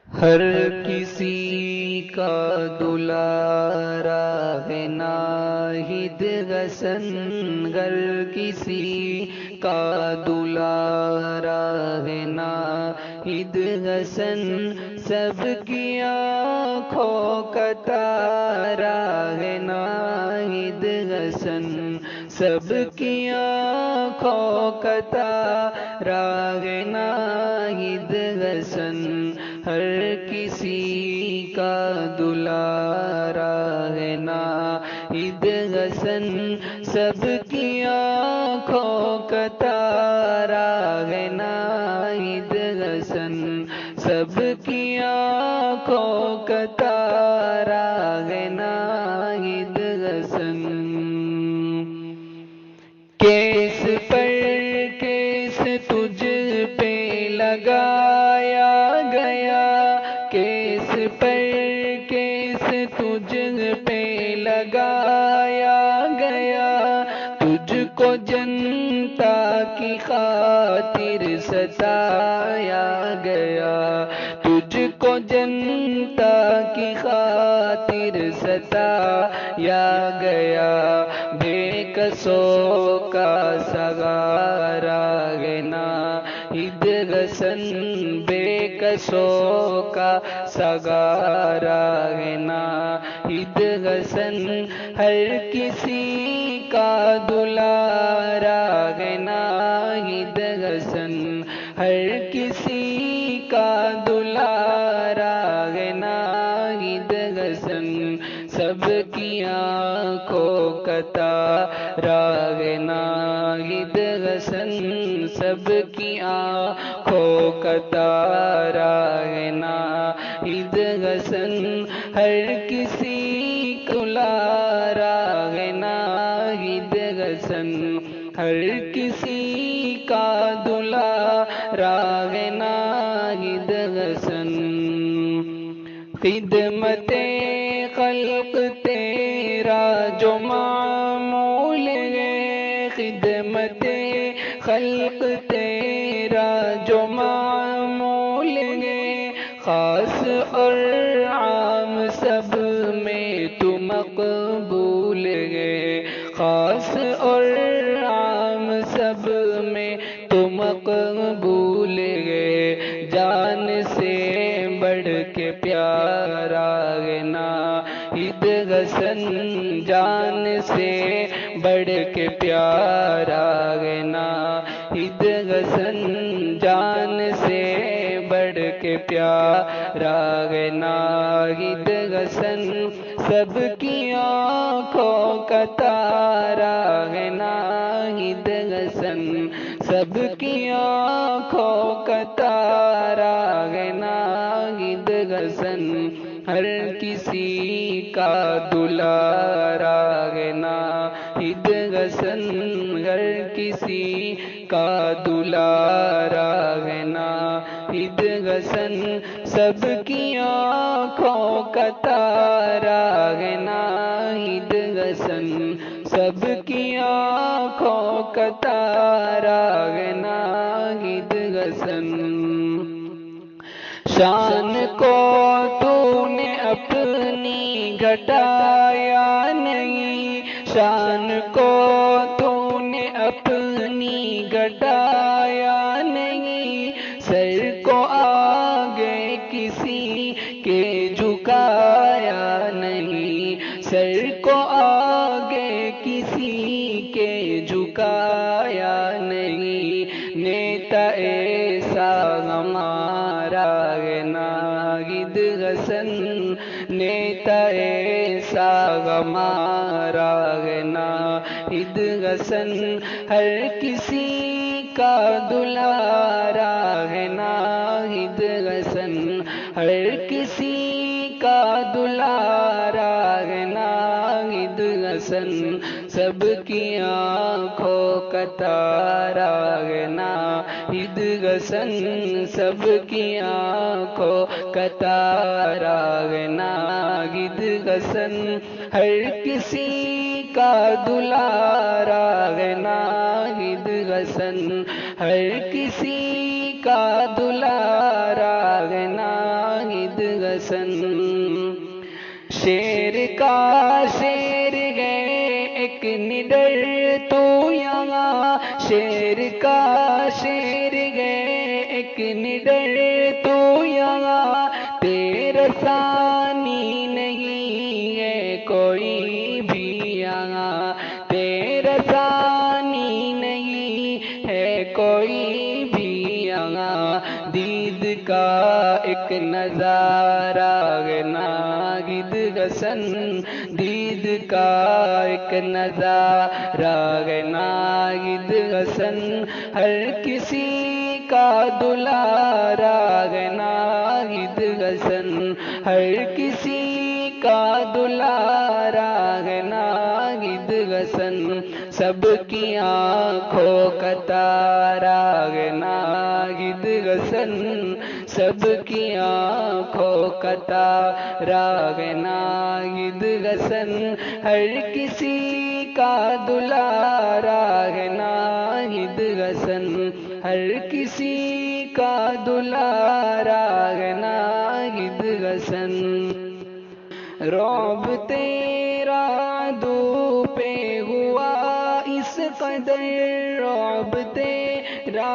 ہر کسی کا دلارا ہے ناہید حسن، ہر کسی کا دلارا ہے ناہید حسن، سب کی آنکھوں کا تارا ہے ناہید حسن، سب کی آنکھوں کا تارا ہے ناہید حسن، ہر کسی کا دلارا ہے ناہید حسن، سب کی آنکھوں کا تارا ہے ناہید حسن، سب کی آنکھوں کا تارا ہے ناہید حسن۔ کیس پر کیس تجھ پہ لگایا گیا، کیس پر کیس تجھ پہ لگایا گیا، تجھ کو جنتا کی خاطر ستایا گیا، تجھ کو جنتا کی خاطر ستایا گیا، بے قصوں کا سگارا ہے ناہید حسن، بے قصوں کا سگارا ہے ناہید حسن، ہر کسی کا دلارا ہے ناہید حسن، ہر کسی کا دلارا ہے ناہید حسن، سب کی آنکھوں کا تارا ہے ناہید حسن، سب کی آنکھوں کا تارا ہے ناہید حسن، ہر کسی کو دلارا ہے ناہید حسن، ہر کسی کا دلارا ہے ناہید حسن، خدمت خلق تیرا جو معمول ہے، خدمت خلق تیرا جو معمول ہے، خاص اور عام سب میں تو مقبول ہے، خاص اور عام سب میں تو مقبول ہے، جان سے بڑھ کے پیارا ہے ناہید حسن، جان سے بڑھ کے پیارا ہے ناہید حسن، جان سے بڑھ کے پیارا ہے ناہید حسن، سب کی آنکھوں کا تارا ہے ناہید حسن، سب کی آنکھوں کا تارا ہے ناہید حسن، ہر کسی کا دلارا ہے ناہید حسن، ہر کسی کا دلارا ہے ناہید حسن، سب کی آنکھوں کا تارا ہے ناہید حسن، سب کی آنکھوں کا تارا ہے ناہید حسن، شان کو تو نے اپنی گھٹایا نہیں، شان کو تو نے اپنی گھٹایا نہیں، سر کو آگے کسی کے جھکایا نہیں، سر کو آگے کسی کے جھکایا نہیں، نیتا ایسا ہمارا ہے ناہید حسن، نیتا ایسا ہمارا ہے ناہید حسن، ہر کسی کا دلارا ہے ناہید حسن، ہر کسی کا دلارا ہے ناہید حسن، سب کی آنکھوں کا تارا ہے ناہید حسن، سب کی آنکھوں کا تارا ہے ناہید حسن، ہر کسی کا دلارا ہے ناہید حسن، ہر کسی کا دلارا ہے ناہید نڈر تو یہاں شیر کا شیر ہے ایک نڈر تو یہاں تیرا ثانی نہیں ہے کوئی بھی یہاں تیرا ثانی نہیں ہے کوئی بھی یہاں دید کا ایک نظارہ ہے ناگد حسن دید کا ایک نظارہ ہے ناگد حسن ہر کسی کا دلارا ہے ناگد حسن ہر کسی کا دلارا ہے ناگد حسن سب کی آنکھوں کا تارا ہے ناگد حسن سب کی آنکھوں کا تارا ہے ناگد حسن ہر کسی کا دلارا ہے ناگد حسن ہر کسی کا دلارا ہے ناگد حسن رعب تیرا دو پہ ہوا اس قدر رعب تیرا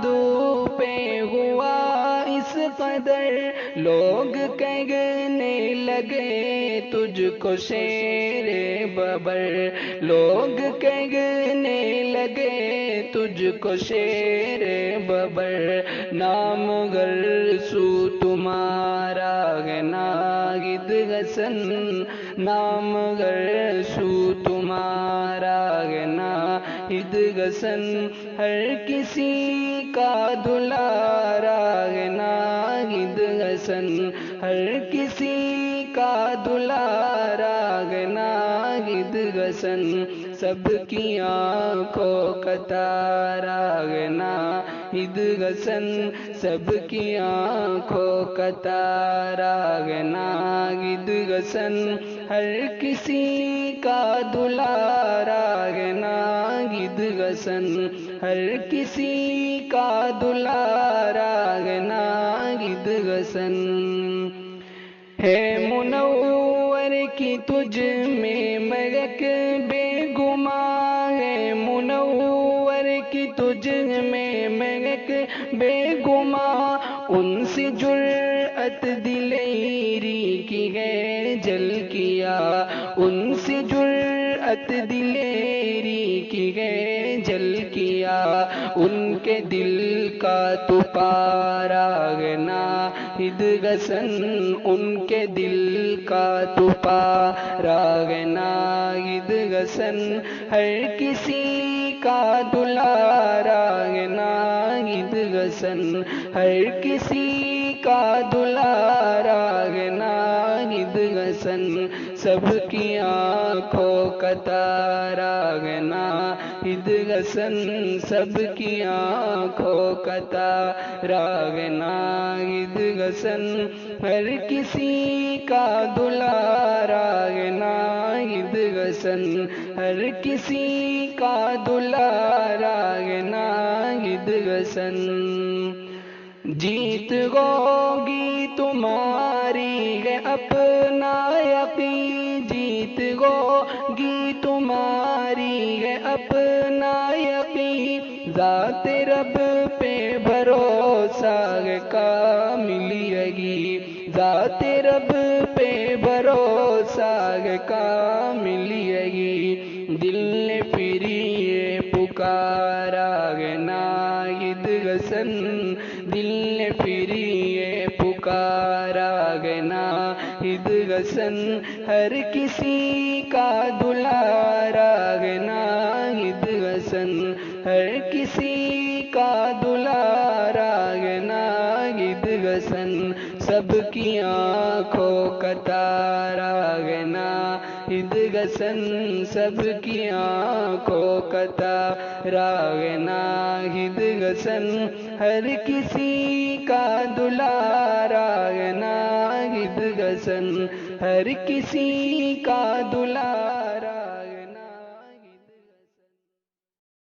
دو پہ ہوا اس قدر لوگ کہنے لگے تجھ کو شیر ببر لوگ کہنے لگے تجھ کو شیر ببر نام گر سو تمہارا ہے ناگد حسن نام گر سو تمہارا ہے ناگد حسن ہر کسی کا دلارا ہے ناگد حسن ہر کسی کا دلارا ہے ناگد حسن سب کی آنکھوں کا تارا ہے ناگد حسن سب کی آنکھوں کا تارا ہے ناگد حسن ہر کسی کا دلارا ہے ناگد حسن ہر کسی کا دلارا ہے ناگد حسن ہے منور کی تجھ میں ملک بے گماں ہے منور کی تجھ میں ملک بے گماں ان سے جرأت دلیری کی ہے جل کیا ان سے جرأت دلیری کی ہے جل کیا ان کے دل کا تو پارا ہے ناگد حسن ان کے دل کا تو پارا ہے ناگد حسن ہر کسی کا دلارا ہے ناگد حسن ہر کسی کا دلارا ہے ناگد حسن سب کی آنکھوں کا تارا ہے ناگد حسن سب کی آنکھوں کا تارا ہے ناگد حسن ہر کسی کا دلارا ہے ناگد حسن ہر کسی کا دلارا ہے ناگد حسن جیت ہوگی تمہاری ہے اپنا یقین جیت ہوگی تمہاری ہے اپنا یقین ذات رب پہ بھروسہ ہے کامل یقین ذات رب پہ بھروسہ ہے کامل یقین دل نے پھر یہ پکارا ہے ناگد حسن دل نے پھر یہ پکارا ہے ناگد حسن ہر کسی کا دلارا ہے ناگد حسن ہر کسی کا دلارا ہے ناگد حسن سب کی آنکھوں کا تارا ہے ناگد حسن سب کی آنکھوں کا تارا ہے ناگد حسن ہر کسی کا دلارا ہے ناگد حسن ہر کسی کا دلارا